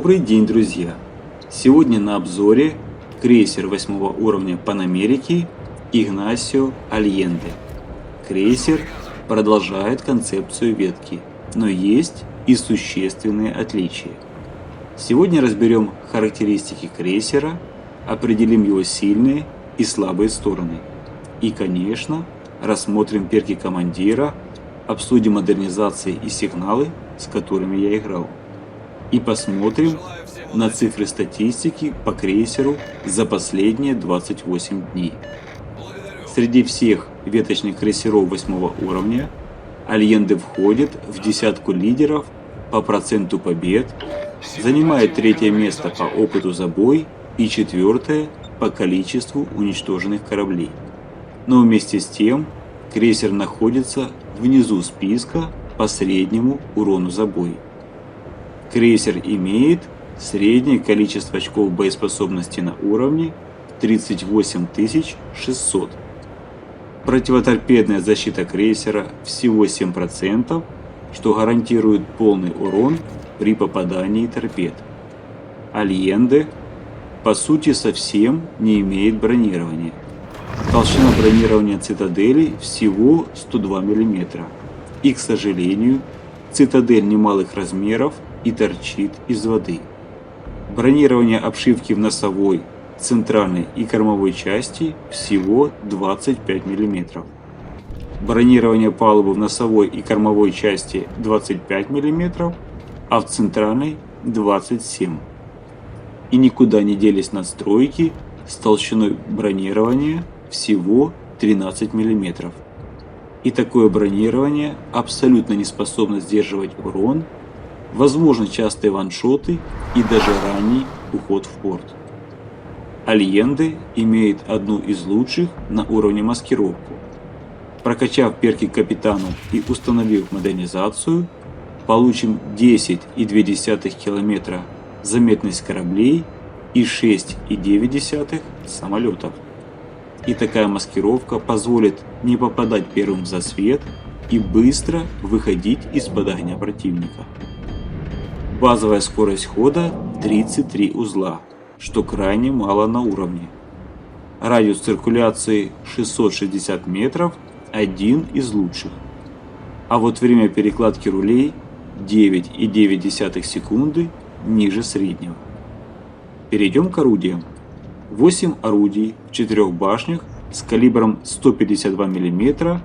Добрый день, друзья! Сегодня на обзоре крейсер 8 уровня Панамерики Игнасио Альенде. Крейсер продолжает концепцию ветки, но есть и существенные отличия. Сегодня разберем характеристики крейсера, определим его сильные и слабые стороны. И, конечно, рассмотрим перки командира, обсудим модернизации и сигналы, с которыми я играл. И посмотрим на цифры статистики по крейсеру за последние 28 дней. Среди всех веточных крейсеров 8 уровня Альенде входит в десятку лидеров по проценту побед, занимает третье место по опыту за бой и четвертое по количеству уничтоженных кораблей. Но вместе с тем крейсер находится внизу списка по среднему урону за бой. Крейсер имеет среднее количество очков боеспособности на уровне 38 600. Противоторпедная защита крейсера всего 7%, что гарантирует полный урон при попадании торпед. Альенде по сути совсем не имеет бронирования. Толщина бронирования цитадели всего 102 мм. И, к сожалению, цитадель немалых размеров и торчит из воды. Бронирование обшивки в носовой, центральной и кормовой части всего 25 мм. Бронирование палубы в носовой и кормовой части 25 мм, а в центральной 27. И никуда не делись надстройки с толщиной бронирования всего 13 мм. И такое бронирование абсолютно не способно сдерживать урон, возможны частые ваншоты и даже ранний уход в порт. Альенде имеет одну из лучших на уровне маскировку. Прокачав перки капитану и установив модернизацию, получим 10,2 км заметность кораблей и 6,9 самолетов. И такая маскировка позволит не попадать первым в засвет и быстро выходить из-под огня противника. Базовая скорость хода 33 узла, что крайне мало на уровне. Радиус циркуляции 660 метров, один из лучших. А вот время перекладки рулей 9,9 секунды ниже среднего. Перейдем к орудиям. 8 орудий в 4 башнях с калибром 152 мм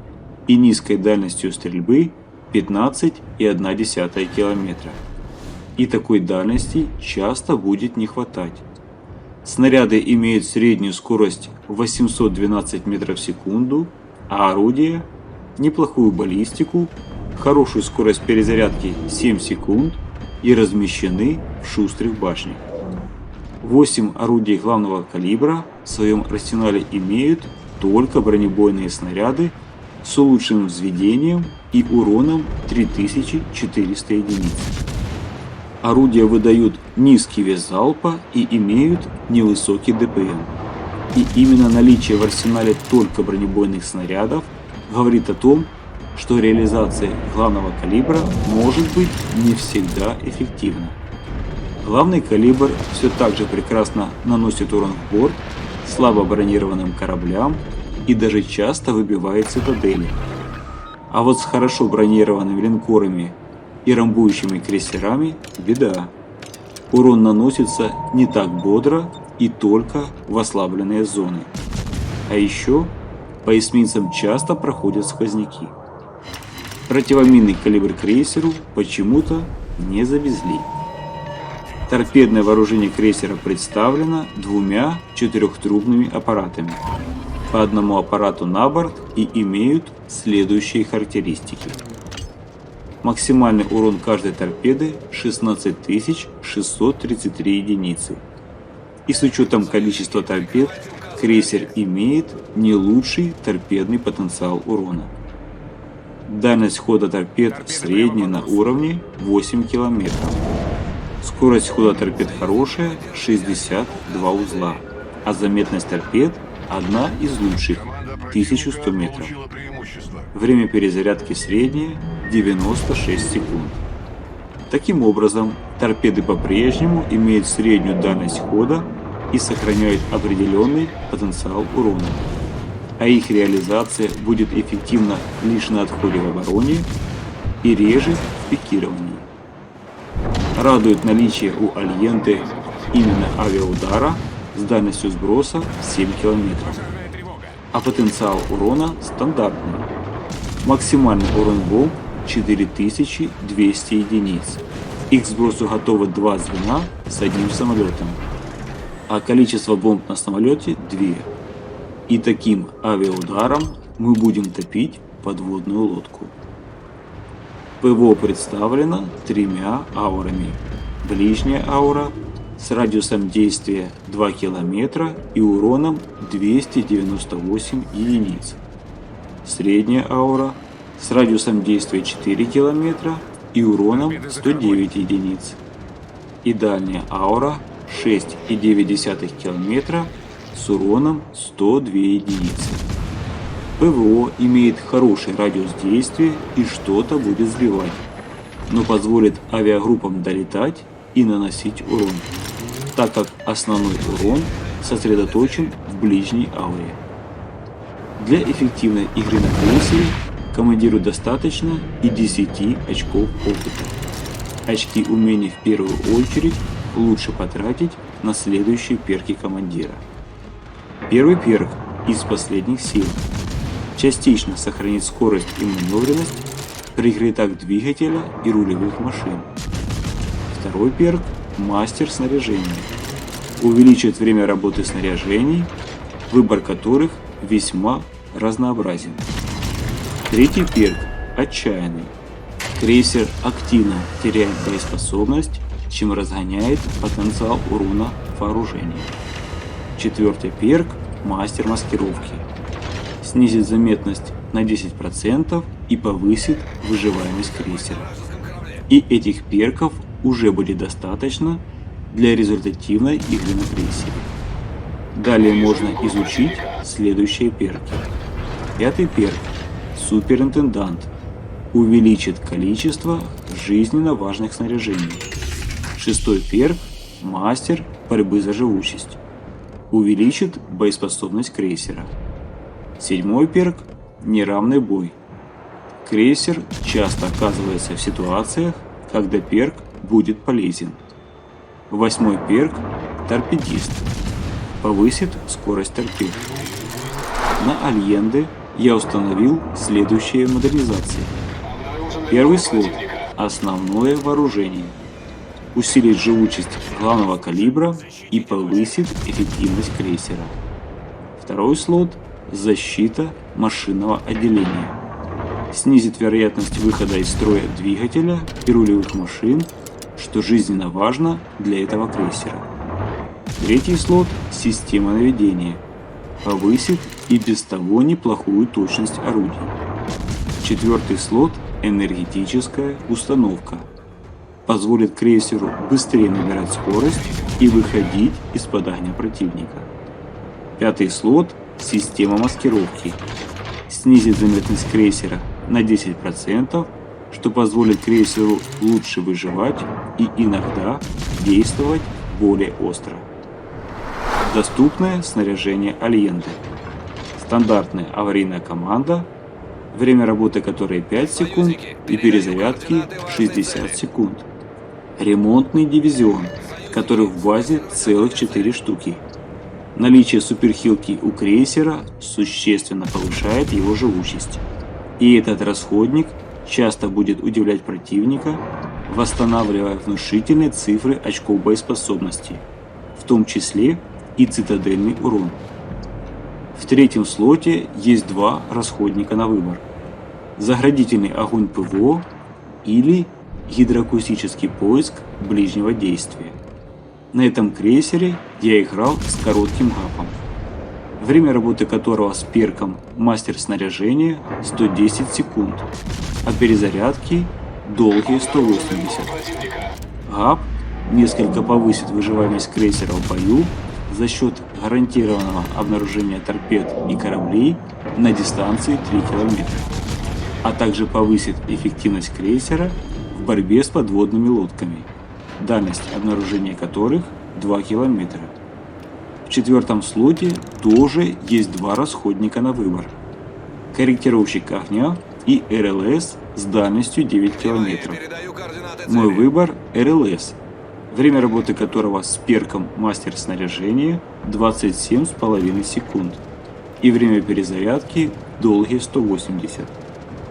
и низкой дальностью стрельбы 15,1 км. И такой дальности часто будет не хватать. Снаряды имеют среднюю скорость 812 метров в секунду, а орудия неплохую баллистику, хорошую скорость перезарядки 7 секунд и размещены в шустрых башнях. 8 орудий главного калибра в своем арсенале имеют только бронебойные снаряды с улучшенным взведением и уроном 3400 единиц. Орудия выдают низкий вес залпа и имеют невысокий ДПМ. И именно наличие в арсенале только бронебойных снарядов говорит о том, что реализация главного калибра может быть не всегда эффективна. Главный калибр все так же прекрасно наносит урон в борт слабо бронированным кораблям и даже часто выбивает цитадели. А вот с хорошо бронированными линкорами и рамбующими крейсерами беда. Урон наносится не так бодро и только в ослабленные зоны. А еще по эсминцам часто проходят сквозняки. Противоминный калибр крейсеру почему-то не завезли. Торпедное вооружение крейсера представлено двумя четырехтрубными аппаратами. По одному аппарату на борт и имеют следующие характеристики. Максимальный урон каждой торпеды 16 633 единицы. И с учетом количества торпед, крейсер имеет не лучший торпедный потенциал урона. Дальность хода торпед средняя на уровне 8 км. Скорость хода торпед хорошая 62 узла, а заметность торпед одна из лучших 1100 метров. Время перезарядки среднее 96 секунд. Таким образом, торпеды по-прежнему имеют среднюю дальность хода и сохраняют определенный потенциал урона, а их реализация будет эффективна лишь на отходе в обороне и реже в пикировании. Радует наличие у Альенте именно авиаудара с дальностью сброса 7 км, а потенциал урона стандартный. Максимальный урон бомб 4200 единиц. Их к сбросу готовы 2 звена с одним самолетом, а количество бомб на самолете 2. И таким авиаударом мы будем топить подводную лодку. ПВО представлено 3 аурами. Ближняя аура с радиусом действия 2 км и уроном 298 единиц. Средняя аура с радиусом действия 4 км и уроном 109 единиц. И дальняя аура 6,9 км с уроном 102 единицы. ПВО имеет хороший радиус действия и что-то будет сбивать, но позволит авиагруппам долетать и наносить урон, так как основной урон сосредоточен в ближней ауре. Для эффективной игры на крейсере командиру достаточно и 10 очков опыта. Очки умений в первую очередь лучше потратить на следующие перки командира. Первый перк из последних сил частично сохранит скорость и маневренность при гритах двигателя и рулевых машин. Второй перк – мастер снаряжения. Увеличит время работы снаряжений, выбор которых весьма разнообразен. Третий перк – отчаянный. Крейсер активно теряет боеспособность, чем разгоняет потенциал урона вооружения. Четвертый перк – мастер маскировки. Снизит заметность на 10% и повысит выживаемость крейсера. И этих перков уже будет достаточно для результативной игры на крейсере. Далее можно изучить следующие перки. Пятый перк – суперинтендант. Увеличит количество жизненно важных снаряжений. Шестой перк – мастер борьбы за живучесть. Увеличит боеспособность крейсера. Седьмой перк – неравный бой. Крейсер часто оказывается в ситуациях, когда перк будет полезен. Восьмой перк – торпедист. Повысит скорость торпед. На Альенде я установил следующие модернизации. Первый слот – основное вооружение. Усилит живучесть главного калибра и повысит эффективность крейсера. Второй слот – защита машинного отделения. Снизит вероятность выхода из строя двигателя и рулевых машин, что жизненно важно для этого крейсера. Третий слот – система наведения. Повысит и без того неплохую точность орудий. Четвертый слот – энергетическая установка. Позволит крейсеру быстрее набирать скорость и выходить из-под огня противника. Пятый слот – система маскировки. Снизит заметность крейсера на 10%, что позволит крейсеру лучше выживать и иногда действовать более остро. Доступное снаряжение Альенте. Стандартная аварийная команда, время работы которой 5 секунд и перезарядки 60 секунд. Ремонтный дивизион, которых в базе целых 4 штуки. Наличие суперхилки у крейсера существенно повышает его живучесть. И этот расходник часто будет удивлять противника, восстанавливая внушительные цифры очков боеспособности, в том числе и цитадельный урон. В третьем слоте есть 2 расходника на выбор. Заградительный огонь ПВО или гидроакустический поиск ближнего действия. На этом крейсере я играл с коротким гапом, время работы которого с перком мастер снаряжения 110 секунд, а перезарядки долгие 180. Гап несколько повысит выживаемость крейсера в бою за счет гарантированного обнаружения торпед и кораблей на дистанции 3 км, а также повысит эффективность крейсера в борьбе с подводными лодками, дальность обнаружения которых 2 километра. В четвертом слоте тоже есть два расходника на выбор. Корректировщик огня и РЛС с дальностью 9 километров. Мой выбор РЛС, время работы которого с перком мастер снаряжения 27,5 секунд и время перезарядки долгие 180.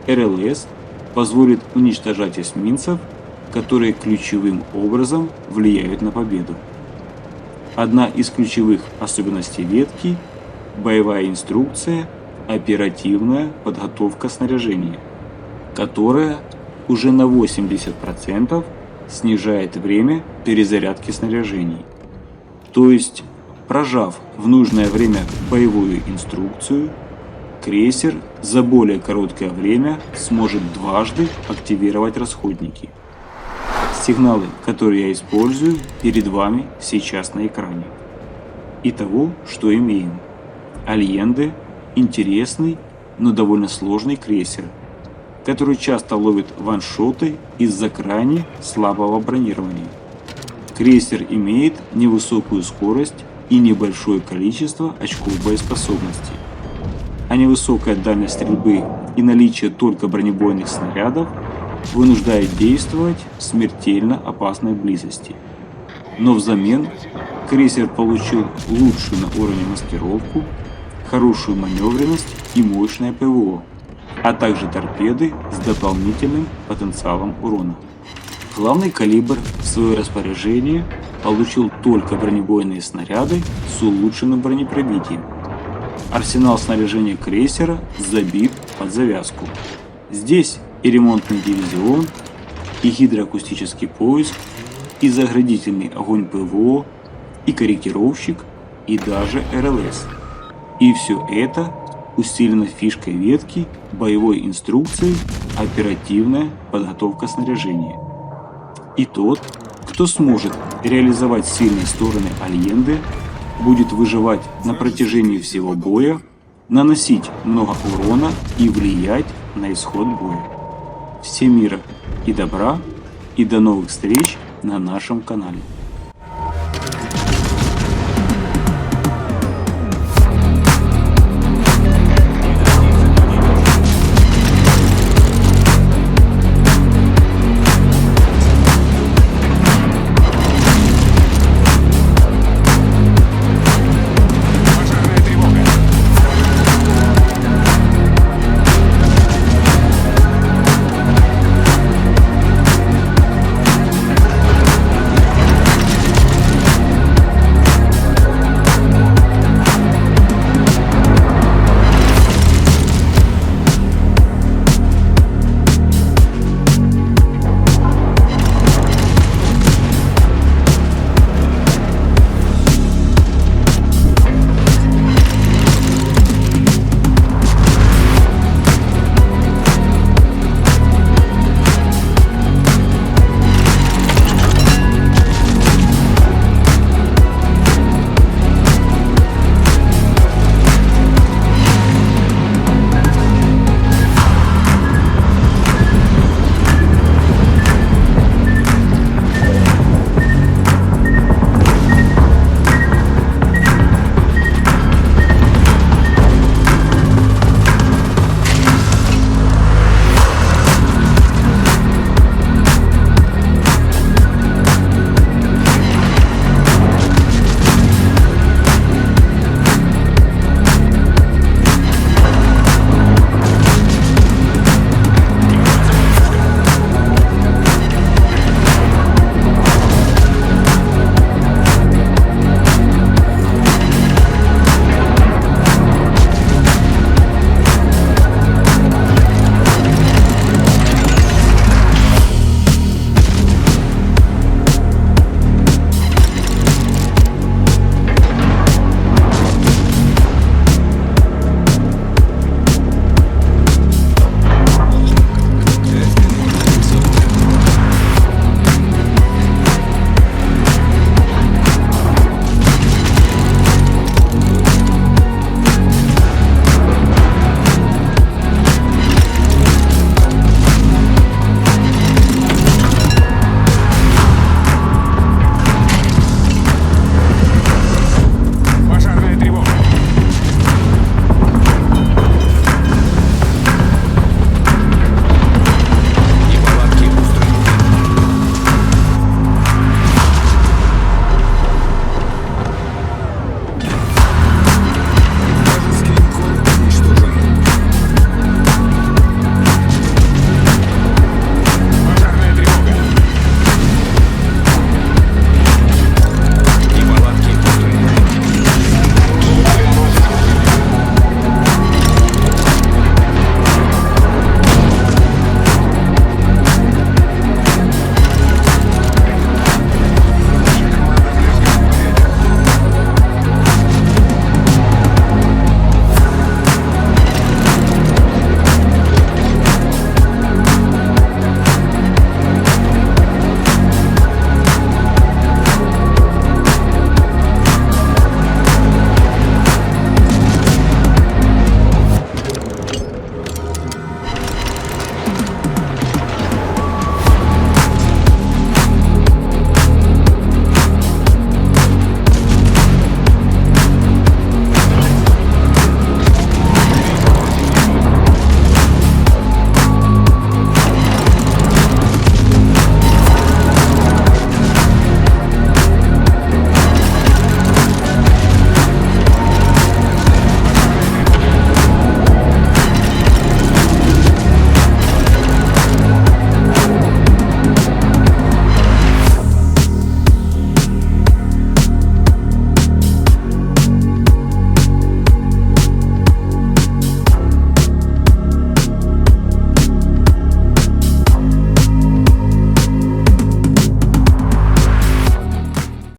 РЛС позволит уничтожать эсминцев, которые ключевым образом влияют на победу. Одна из ключевых особенностей ветки – боевая инструкция, оперативная подготовка снаряжения, которая уже на 80% снижает время перезарядки снаряжений. То есть, прожав в нужное время боевую инструкцию, крейсер за более короткое время сможет дважды активировать расходники. Сигналы, которые я использую, перед вами сейчас на экране. Итого, что имеем. Альенде – интересный, но довольно сложный крейсер, который часто ловит ваншоты из-за крайне слабого бронирования. Крейсер имеет невысокую скорость и небольшое количество очков боеспособности, а невысокая дальность стрельбы и наличие только бронебойных снарядов вынуждает действовать в смертельно опасной близости. Но взамен крейсер получил лучшую на уровне маскировку, хорошую маневренность и мощное ПВО, а также торпеды с дополнительным потенциалом урона. Главный калибр в свое распоряжение получил только бронебойные снаряды с улучшенным бронепробитием. Арсенал снаряжения крейсера забит под завязку. Здесь и ремонтный дивизион, и гидроакустический поиск, и заградительный огонь ПВО, и корректировщик, и даже РЛС. И все это усилено фишкой ветки, боевой инструкцией, оперативная подготовка снаряжения. И тот, кто сможет реализовать сильные стороны Альенде, будет выживать на протяжении всего боя, наносить много урона и влиять на исход боя. Всем мира и добра, и до новых встреч на нашем канале.